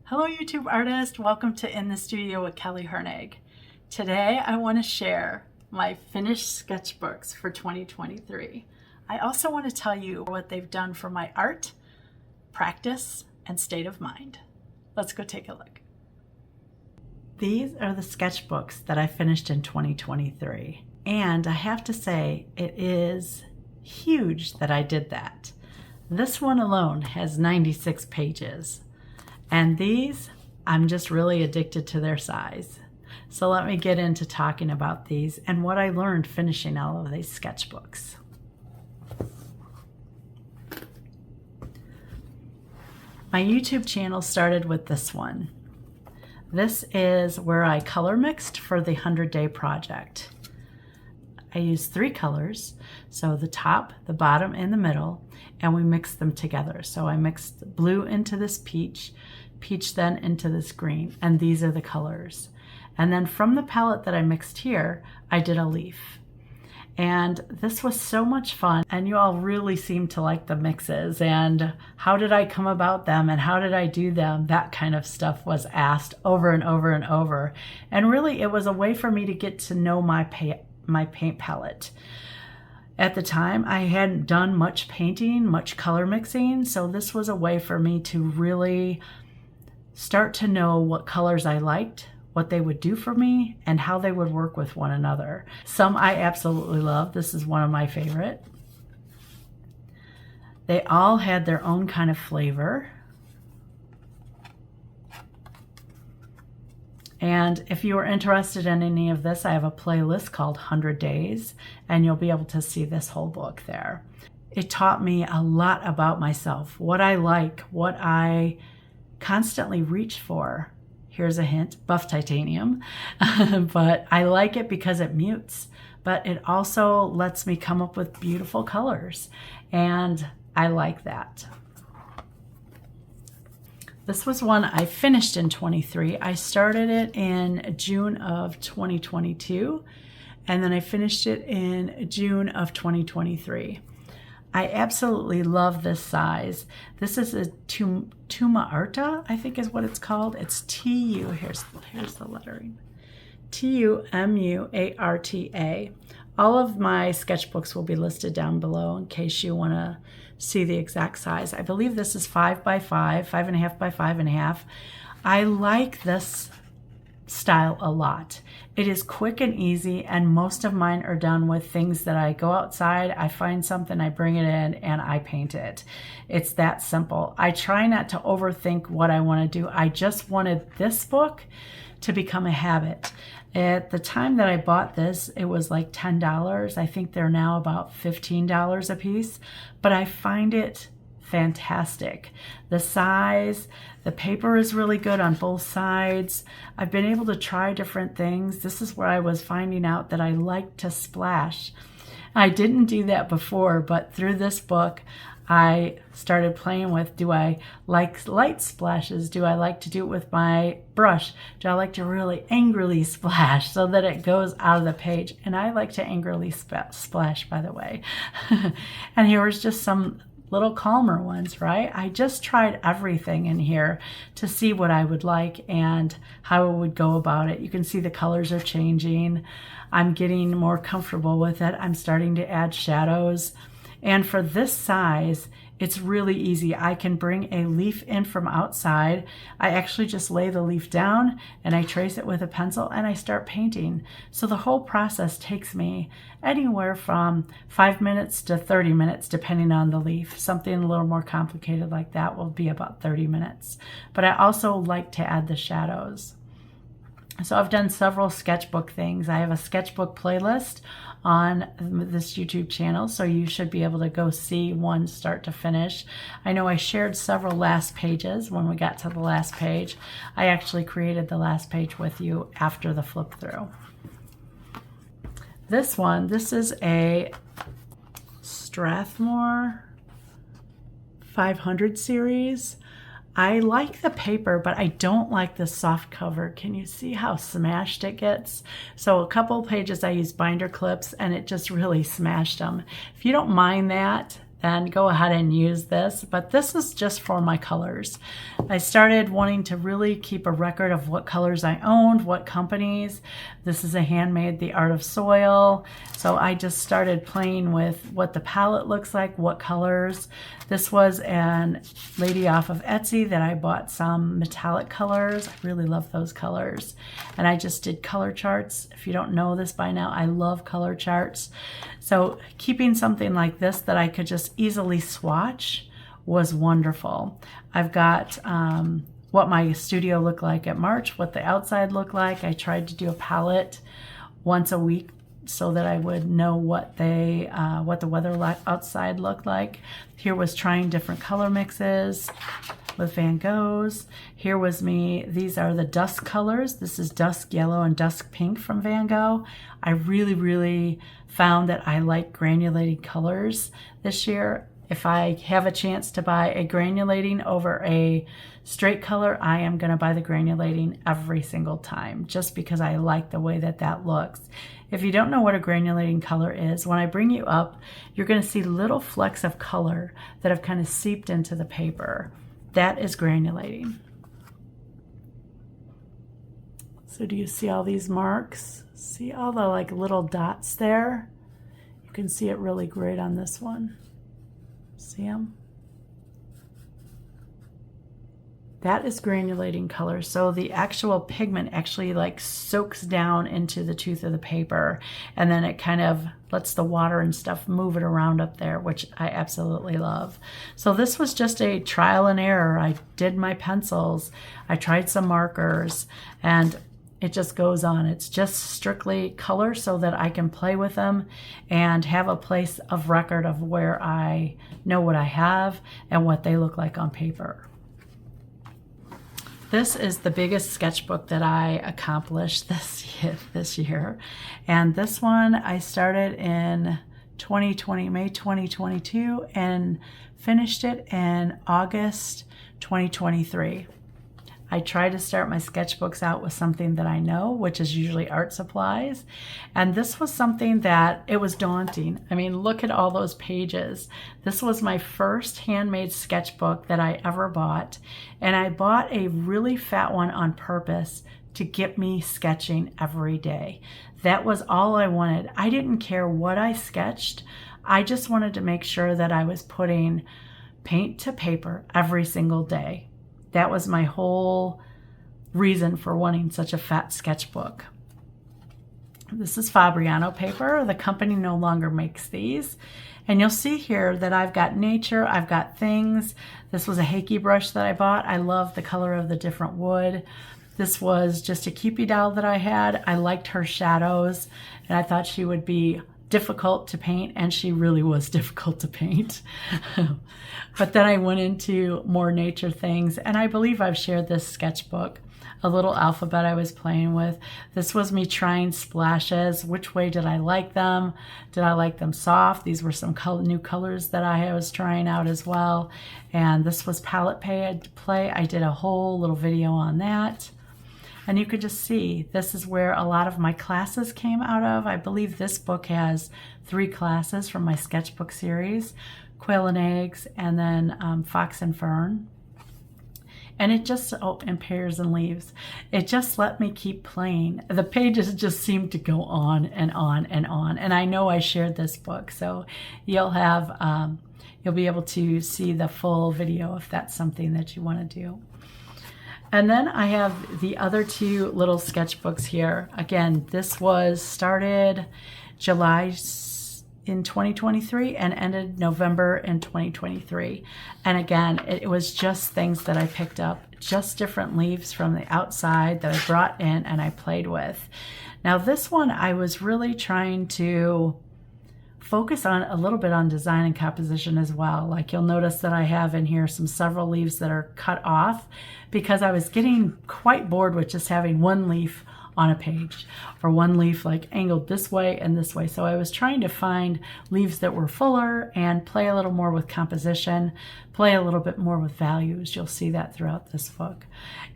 Hello YouTube artist, welcome to In the Studio with Kelly Hernig. Today I want to share my finished sketchbooks for 2023. I also want to tell you what they've done for my art, practice, and state of mind. Let's go take a look. These are the sketchbooks that I finished in 2023. And I have to say, it is huge that I did that. This one alone has 96 pages. And these, I'm just really addicted to their size. So let me get into talking about these and what I learned finishing all of these sketchbooks. My YouTube channel started with this one. This is where I color mixed for the 100-day project. I used 3 colors, so the top, the bottom, and the middle, and we mixed them together. So I mixed blue into this peach, peach then into this green, and these are the colors. And then from the palette that I mixed here, I did a leaf. And this was so much fun, and you all really seem to like the mixes, and how did I come about them, and how did I do them? That kind of stuff was asked over and over and over. And really, it was a way for me to get to know my paint palette. At the time, I hadn't done much painting, much color mixing, so this was a way for me to really start to know what colors I liked, what they would do for me, and how they would work with one another. Some I absolutely love. This is one of my favorite. They all had their own kind of flavor. And if you are interested in any of this, I have a playlist called 100 Days, and you'll be able to see this whole book there. It taught me a lot about myself, what I like, what I constantly reach for. Here's a hint, buff titanium, but I like it because it mutes, but it also lets me come up with beautiful colors, and I like that. This was one I finished in 23. I started it in June of 2022, and then I finished it in June of 2023. I absolutely love this size. This is a Tuma Arta, I think is what it's called. It's T-U, here's the lettering. T-U-M-U-A-R-T-A. All of my sketchbooks will be listed down below in case you want to see the exact size. I believe this is 5 by 5, 5.5 by 5.5. I like this style a lot. It is quick and easy, and most of mine are done with things that I go outside, I find something, I bring it in, and I paint it. It's that simple. I try not to overthink what I want to do. I just wanted this book to become a habit. At the time that I bought this, it was like $10. I think they're now about $15 a piece, but I find it fantastic. The size, the paper is really good on both sides. I've been able to try different things. This is where I was finding out that I like to splash. I didn't do that before, but through this book, I started playing with, do I like light splashes? Do I like to do it with my brush? Do I like to really angrily splash so that it goes out of the page? And I like to angrily splash, by the way. And here was just some little calmer ones, right? I just tried everything in here to see what I would like and how I would go about it. You can see the colors are changing. I'm getting more comfortable with it. I'm starting to add shadows. And for this size, it's really easy. I can bring a leaf in from outside. I actually just lay the leaf down and I trace it with a pencil and I start painting. So the whole process takes me anywhere from 5 minutes to 30 minutes, depending on the leaf. Something a little more complicated like that will be about 30 minutes. But I also like to add the shadows. So I've done several sketchbook things. I have a sketchbook playlist on this YouTube channel, so you should be able to go see one start to finish. I know I shared several last pages. When we got to the last page, I actually created the last page with you after the flip through. This one, this is a Strathmore 500 series. I like the paper, but I don't like the soft cover. Can you see how smashed it gets? So a couple pages I used binder clips and it just really smashed them. If you don't mind that, then go ahead and use this. But this is just for my colors. I started wanting to really keep a record of what colors I owned, what companies. This is a Handmade, The Art of Soil. So I just started playing with what the palette looks like, what colors. This was a lady off of Etsy that I bought some metallic colors. I really love those colors. And I just did color charts. If you don't know this by now, I love color charts. So keeping something like this that I could just easily swatch was wonderful. I've got what my studio looked like at March, what the outside looked like. I tried to do a palette once a week so that I would know what the weather outside looked like. Here was trying different color mixes with Van Goghs. Here was me. These are the dusk colors. This is dusk yellow and dusk pink from Van Gogh. I really found that I like granulating colors this year. If I have a chance to buy a granulating over a straight color, I am going to buy the granulating every single time, just because I like the way that that looks. If you don't know what a granulating color is, when I bring you up, you're going to see little flecks of color that have kind of seeped into the paper. That is granulating. So do you see all these marks? See all the like little dots there? You can see it really great on this one. See them? That is granulating color. So the actual pigment actually like soaks down into the tooth of the paper, and then it kind of lets the water and stuff move it around up there, which I absolutely love. So this was just a trial and error. I did my pencils, I tried some markers, and it just goes on. It's just strictly color so that I can play with them and have a place of record of where I know what I have and what they look like on paper. This is the biggest sketchbook that I accomplished this year. And this one I started in May 2022 and finished it in August 2023. I try to start my sketchbooks out with something that I know, which is usually art supplies. And this was something that it was daunting. I mean, look at all those pages. This was my first handmade sketchbook that I ever bought. And I bought a really fat one on purpose to get me sketching every day. That was all I wanted. I didn't care what I sketched. I just wanted to make sure that I was putting paint to paper every single day. That was my whole reason for wanting such a fat sketchbook. This is Fabriano paper. The company no longer makes these. And you'll see here that I've got nature, I've got things. This was a Hakey brush that I bought. I love the color of the different wood. This was just a Kewpie doll that I had. I liked her shadows, and I thought she would be difficult to paint, and she really was difficult to paint. But then I went into more nature things, and I believe I've shared this sketchbook, a little alphabet I was playing with. This was me trying splashes. Which way did I like them? Did I like them soft? These were some new colors that I was trying out as well. And this was palette play. I did a whole little video on that. And you could just see, this is where a lot of my classes came out of. I believe this book has 3 classes from my sketchbook series, Quail and Eggs, and then Fox and Fern. And it just, and Pears and Leaves. It just let me keep playing. The pages just seemed to go on and on and on. And I know I shared this book, so you'll have, you'll be able to see the full video if that's something that you want to do. And then I have the other 2 little sketchbooks here. Again, this was started July in 2023 and ended November in 2023. And again, it was just things that I picked up, just different leaves from the outside that I brought in and I played with. Now this one, I was really trying to focus on a little bit on design and composition as well. Like you'll notice that I have in here several leaves that are cut off because I was getting quite bored with just having one leaf on a page, or one leaf like angled this way and this way. So I was trying to find leaves that were fuller and play a little more with composition, play a little bit more with values. You'll see that throughout this book.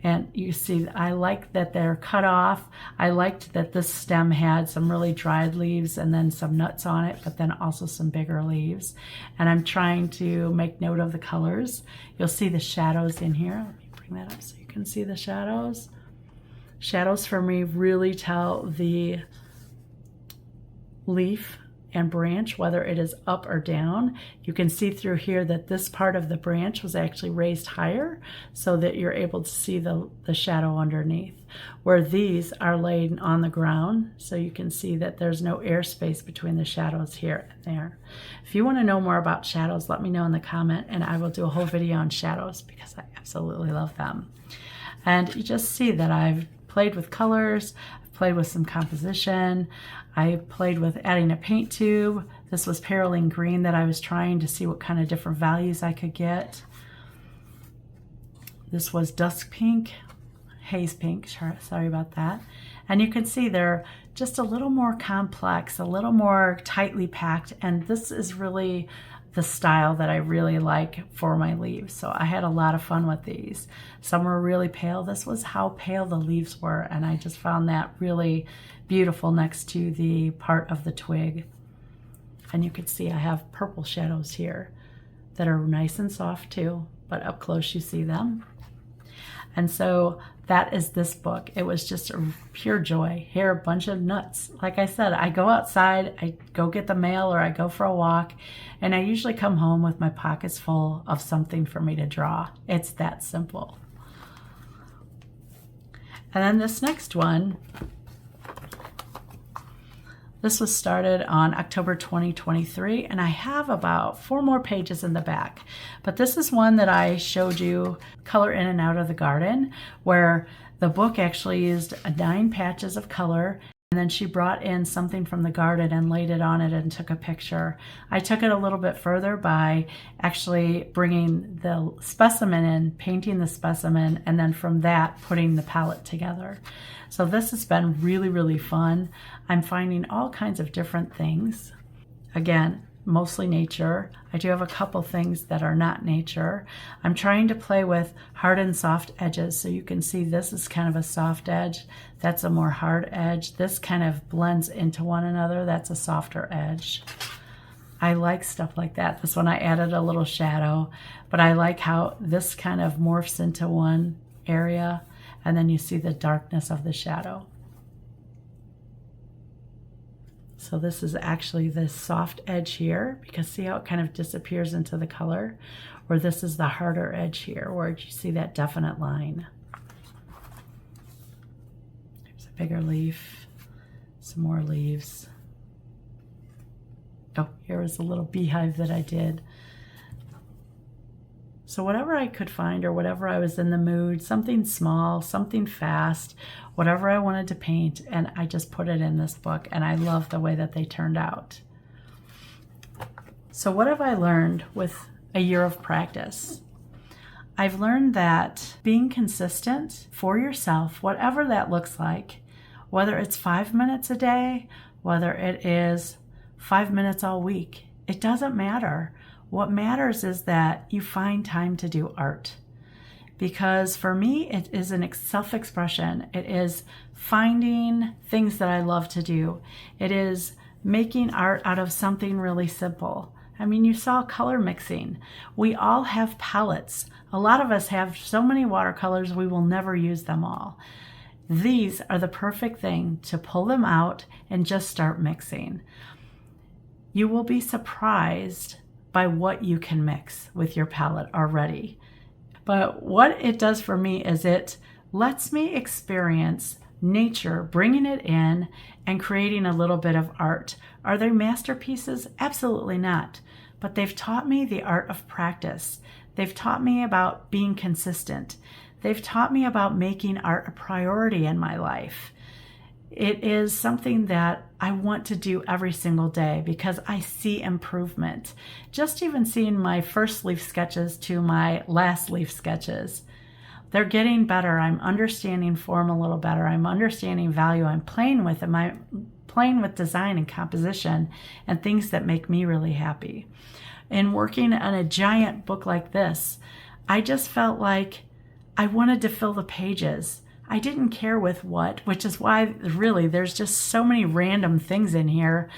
And you see, I like that they're cut off. I liked that this stem had some really dried leaves and then some nuts on it, but then also some bigger leaves. And I'm trying to make note of the colors. You'll see the shadows in here. Let me bring that up so you can see the shadows. Shadows for me really tell the leaf and branch, whether it is up or down. You can see through here that this part of the branch was actually raised higher so that you're able to see the shadow underneath, where these are laid on the ground, so you can see that there's no airspace between the shadows here and there. If you want to know more about shadows, let me know in the comment and I will do a whole video on shadows because I absolutely love them. And you just see that I've played with colors, I've played with some composition, I played with adding a paint tube. This was Perylene Green that I was trying to see what kind of different values I could get. This was Dusk Pink, Haze Pink, sorry about that. And you can see they're just a little more complex, a little more tightly packed, and this is really the style that I really like for my leaves. So I had a lot of fun with these. Some were really pale. This was how pale the leaves were, and I just found that really beautiful next to the part of the twig. And you can see I have purple shadows here that are nice and soft too, but up close you see them. And so that is this book. It was just a pure joy. Here are a bunch of nuts. Like I said, I go outside, I go get the mail, or I go for a walk, and I usually come home with my pockets full of something for me to draw. It's that simple. And then this next one, this was started on October 2023, and I have about 4 more pages in the back. But this is one that I showed you, Color In and Out of the Garden, where the book actually used 9 patches of color, and then she brought in something from the garden and laid it on it and took a picture. I took it a little bit further by actually bringing the specimen in, painting the specimen, and then from that putting the palette together. So this has been really, really fun. I'm finding all kinds of different things. Again, mostly nature. I do have a couple things that are not nature. I'm trying to play with hard and soft edges. So you can see this is kind of a soft edge. That's a more hard edge. This kind of blends into one another. That's a softer edge. I like stuff like that. This one I added a little shadow, but I like how this kind of morphs into one area, and then you see the darkness of the shadow. So this is actually this soft edge here, because see how it kind of disappears into the color? Or this is the harder edge here, where you see that definite line. There's a bigger leaf, some more leaves. Oh, here was a little beehive that I did. So whatever I could find, or whatever I was in the mood, something small, something fast, whatever I wanted to paint, and I just put it in this book, and I love the way that they turned out. So what have I learned with a year of practice? I've learned that being consistent for yourself, whatever that looks like, whether it's 5 minutes a day, whether it is 5 minutes all week, it doesn't matter. What matters is that you find time to do art. Because for me, it is an self-expression. It is finding things that I love to do. It is making art out of something really simple. I mean, you saw color mixing. We all have palettes. A lot of us have so many watercolors, we will never use them all. These are the perfect thing to pull them out and just start mixing. You will be surprised by what you can mix with your palette already. But what it does for me is it lets me experience nature, bringing it in and creating a little bit of art. Are they masterpieces? Absolutely not. But they've taught me the art of practice. They've taught me about being consistent. They've taught me about making art a priority in my life. It is something that I want to do every single day because I see improvement. Just even seeing my first leaf sketches to my last leaf sketches. they're getting better. I'm understanding form a little better. I'm understanding value. I'm playing with them. I'm playing with design and composition and things that make me really happy. And working on a giant book like this, I just felt like I wanted to fill the pages. I didn't care with what, which is why really there's just so many random things in here,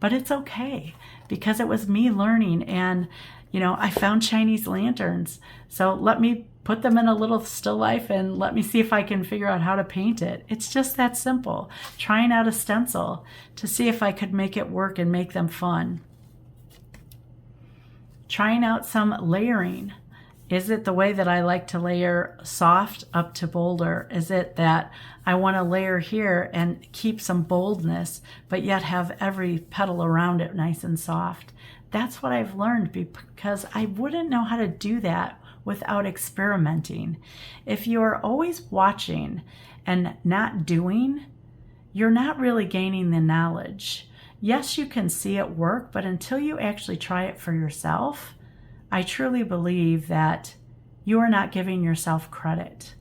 but it's okay because it was me learning. And I found Chinese lanterns, so let me put them in a little still life and let me see if I can figure out how to paint it. It's just that simple. Trying out a stencil to see if I could make it work and make them fun. Trying out some layering. Is it the way that I like to layer soft up to bolder? Is it that I want to layer here and keep some boldness, but yet have every petal around it nice and soft? That's what I've learned, because I wouldn't know how to do that without experimenting. If you're always watching and not doing, you're not really gaining the knowledge. Yes, you can see it work, but until you actually try it for yourself, I truly believe that you are not giving yourself credit.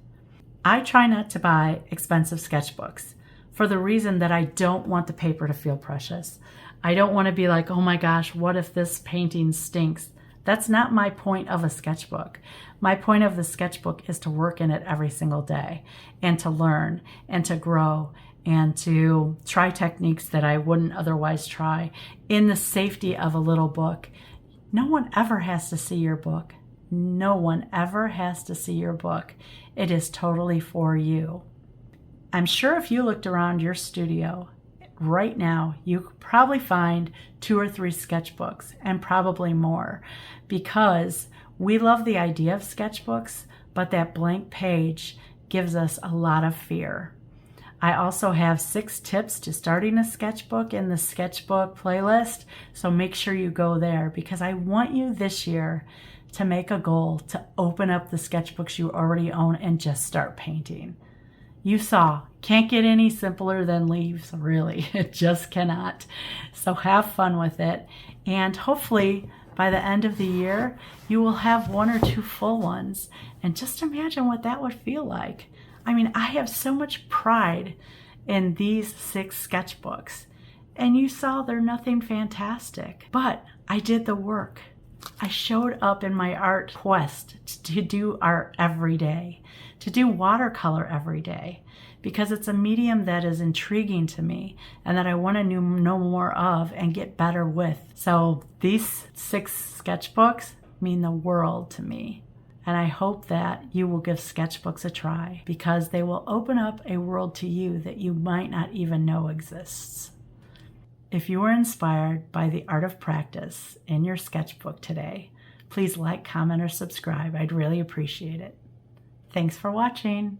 I try not to buy expensive sketchbooks for the reason that I don't want the paper to feel precious. I don't want to be like, oh my gosh, what if this painting stinks? That's not my point of a sketchbook. My point of the sketchbook is to work in it every single day and to learn and to grow and to try techniques that I wouldn't otherwise try in the safety of a little book. No one ever has to see your book. No one ever has to see your book. It is totally for you. I'm sure if you looked around your studio right now, you could probably find 2 or 3 sketchbooks and probably more, because we love the idea of sketchbooks, but that blank page gives us a lot of fear. I also have 6 tips to starting a sketchbook in the sketchbook playlist, so make sure you go there, because I want you this year to make a goal to open up the sketchbooks you already own and just start painting. You saw, can't get any simpler than leaves, really. It just cannot. So have fun with it, and hopefully by the end of the year, you will have 1 or 2 full ones, and just imagine what that would feel like. I mean, I have so much pride in these 6 sketchbooks, and you saw they're nothing fantastic, but I did the work. I showed up in my art quest to do art every day, to do watercolor every day, because it's a medium that is intriguing to me and that I want to know more of and get better with. So these 6 sketchbooks mean the world to me. And I hope that you will give sketchbooks a try, because they will open up a world to you that you might not even know exists. If you were inspired by the art of practice in your sketchbook today, please like, comment, or subscribe. I'd really appreciate it. Thanks for watching.